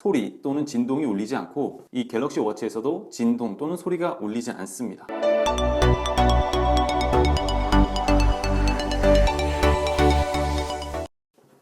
소리 또는 진동이 울리지 않고 이 갤럭시 워치에서도 진동 또는 소리가 울리지 않습니다.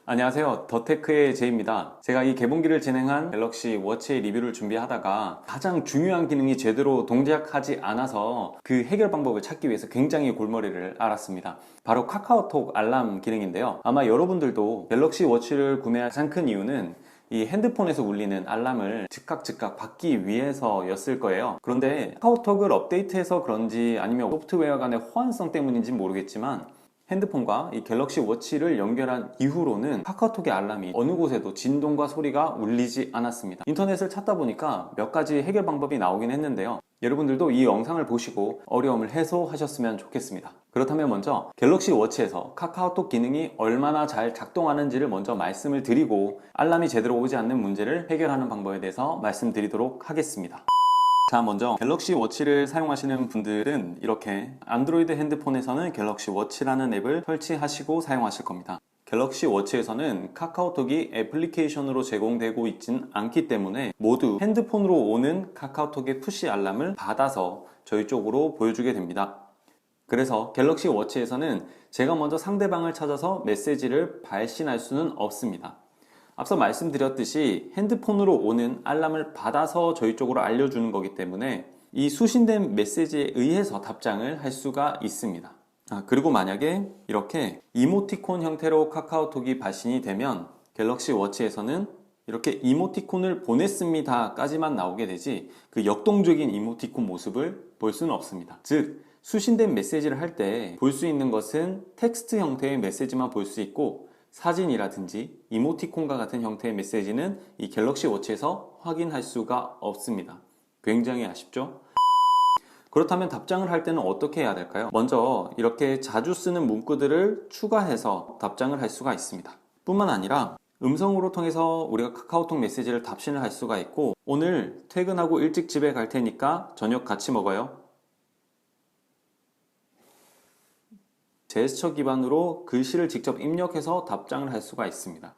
안녕하세요, 더테크의 제이입니다. 제가 이 개봉기를 진행한 갤럭시 워치의 리뷰를 준비하다가 가장 중요한 기능이 제대로 동작하지 않아서 그 해결 방법을 찾기 위해서 굉장히 골머리를 앓았습니다. 바로 카카오톡 알람 기능인데요. 아마 여러분들도 갤럭시 워치를 구매할 가장 큰 이유는 이 핸드폰에서 울리는 알람을 즉각 받기 위해서였을 거예요. 그런데 카카오톡을 업데이트해서 그런지 아니면 소프트웨어 간의 호환성 때문인지 모르겠지만 핸드폰과 이 갤럭시 워치를 연결한 이후로는 카카오톡의 알람이 어느 곳에도 진동과 소리가 울리지 않았습니다. 인터넷을 찾다 보니까 몇 가지 해결 방법이 나오긴 했는데요. 여러분들도 이 영상을 보시고 어려움을 해소하셨으면 좋겠습니다. 그렇다면 먼저 갤럭시 워치에서 카카오톡 기능이 얼마나 잘 작동하는지를 먼저 말씀을 드리고 알람이 제대로 오지 않는 문제를 해결하는 방법에 대해서 말씀드리도록 하겠습니다. 자, 먼저 갤럭시 워치를 사용하시는 분들은 이렇게 안드로이드 핸드폰에서는 갤럭시 워치라는 앱을 설치하시고 사용하실 겁니다. 갤럭시 워치에서는 카카오톡이 애플리케이션으로 제공되고 있진 않기 때문에 모두 핸드폰으로 오는 카카오톡의 푸시 알람을 받아서 저희 쪽으로 보여주게 됩니다. 그래서 갤럭시 워치에서는 제가 먼저 상대방을 찾아서 메시지를 발신할 수는 없습니다. 앞서 말씀드렸듯이 핸드폰으로 오는 알람을 받아서 저희 쪽으로 알려주는 거기 때문에 이 수신된 메시지에 의해서 답장을 할 수가 있습니다. 그리고 만약에 이렇게 이모티콘 형태로 카카오톡이 발신이 되면 갤럭시 워치에서는 이렇게 이모티콘을 보냈습니다 까지만 나오게 되지 그 역동적인 이모티콘 모습을 볼 수는 없습니다. 즉 수신된 메시지를 할 때 볼 수 있는 것은 텍스트 형태의 메시지만 볼 수 있고 사진이라든지 이모티콘과 같은 형태의 메시지는 이 갤럭시 워치에서 확인할 수가 없습니다. 굉장히 아쉽죠? 그렇다면 답장을 할 때는 어떻게 해야 될까요? 먼저 이렇게 자주 쓰는 문구들을 추가해서 답장을 할 수가 있습니다. 뿐만 아니라 음성으로 통해서 우리가 카카오톡 메시지를 답신을 할 수가 있고 오늘 퇴근하고 일찍 집에 갈 테니까 저녁 같이 먹어요. 제스처 기반으로 글씨를 직접 입력해서 답장을 할 수가 있습니다.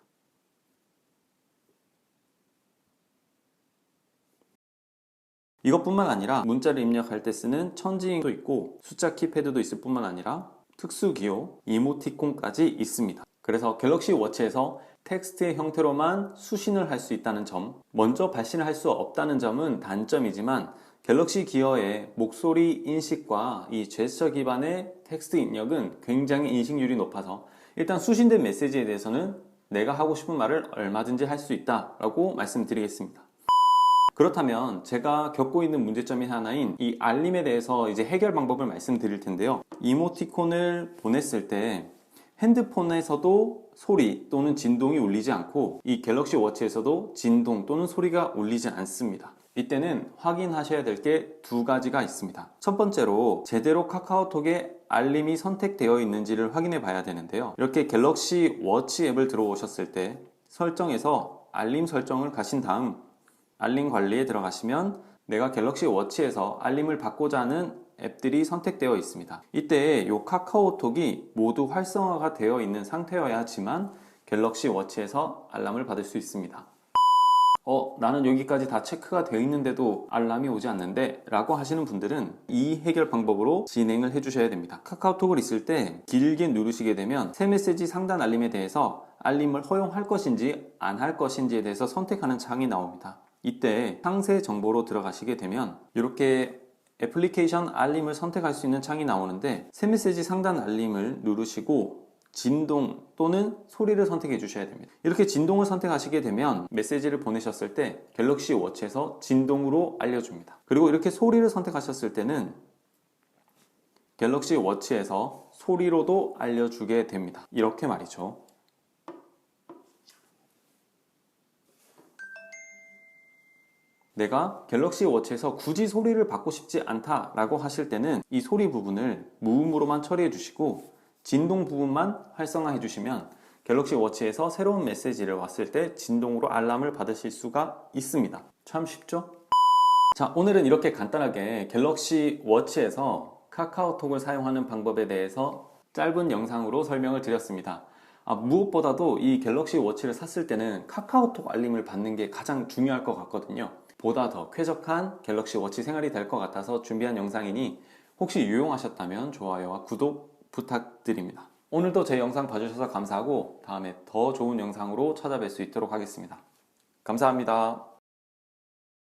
이것뿐만 아니라 문자를 입력할 때 쓰는 천지도 있고 숫자 키패드도 있을 뿐만 아니라 특수 기호, 이모티콘까지 있습니다. 그래서 갤럭시 워치에서 텍스트의 형태로만 수신을 할 수 있다는 점, 먼저 발신을 할 수 없다는 점은 단점이지만 갤럭시 기어의 목소리 인식과 이 제스처 기반의 텍스트 입력은 굉장히 인식률이 높아서 일단 수신된 메시지에 대해서는 내가 하고 싶은 말을 얼마든지 할 수 있다라고 말씀드리겠습니다. 그렇다면 제가 겪고 있는 문제점이 하나인 이 알림에 대해서 이제 해결 방법을 말씀드릴 텐데요. 이모티콘을 보냈을 때 핸드폰에서도 소리 또는 진동이 울리지 않고 이 갤럭시 워치에서도 진동 또는 소리가 울리지 않습니다. 이때는 확인하셔야 될 게 두 가지가 있습니다. 첫 번째로 제대로 카카오톡에 알림이 선택되어 있는지를 확인해 봐야 되는데요. 이렇게 갤럭시 워치 앱을 들어오셨을 때 설정에서 알림 설정을 가신 다음 알림 관리에 들어가시면 내가 갤럭시 워치에서 알림을 받고자 하는 앱들이 선택되어 있습니다. 이때 이 카카오톡이 모두 활성화가 되어 있는 상태여야지만 갤럭시 워치에서 알람을 받을 수 있습니다. 나는 여기까지 다 체크가 되어 있는데도 알람이 오지 않는데 라고 하시는 분들은 이 해결 방법으로 진행을 해주셔야 됩니다. 카카오톡을 있을 때 길게 누르시게 되면 새 메시지 상단 알림에 대해서 알림을 허용할 것인지 안 할 것인지에 대해서 선택하는 창이 나옵니다. 이때 상세 정보로 들어가시게 되면 이렇게 애플리케이션 알림을 선택할 수 있는 창이 나오는데 새 메시지 상단 알림을 누르시고 진동 또는 소리를 선택해 주셔야 됩니다. 이렇게 진동을 선택하시게 되면 메시지를 보내셨을 때 갤럭시 워치에서 진동으로 알려줍니다. 그리고 이렇게 소리를 선택하셨을 때는 갤럭시 워치에서 소리로도 알려주게 됩니다. 이렇게 말이죠. 내가 갤럭시 워치에서 굳이 소리를 받고 싶지 않다라고 하실 때는 이 소리 부분을 무음으로만 처리해 주시고 진동 부분만 활성화해 주시면 갤럭시 워치에서 새로운 메시지를 왔을 때 진동으로 알람을 받으실 수가 있습니다. 참 쉽죠? 자, 오늘은 이렇게 간단하게 갤럭시 워치에서 카카오톡을 사용하는 방법에 대해서 짧은 영상으로 설명을 드렸습니다. 무엇보다도 이 갤럭시 워치를 샀을 때는 카카오톡 알림을 받는 게 가장 중요할 것 같거든요. 보다 더 쾌적한 갤럭시 워치 생활이 될 것 같아서 준비한 영상이니 혹시 유용하셨다면 좋아요와 구독 부탁드립니다. 오늘도 제 영상 봐주셔서 감사하고 다음에 더 좋은 영상으로 찾아뵐 수 있도록 하겠습니다. 감사합니다.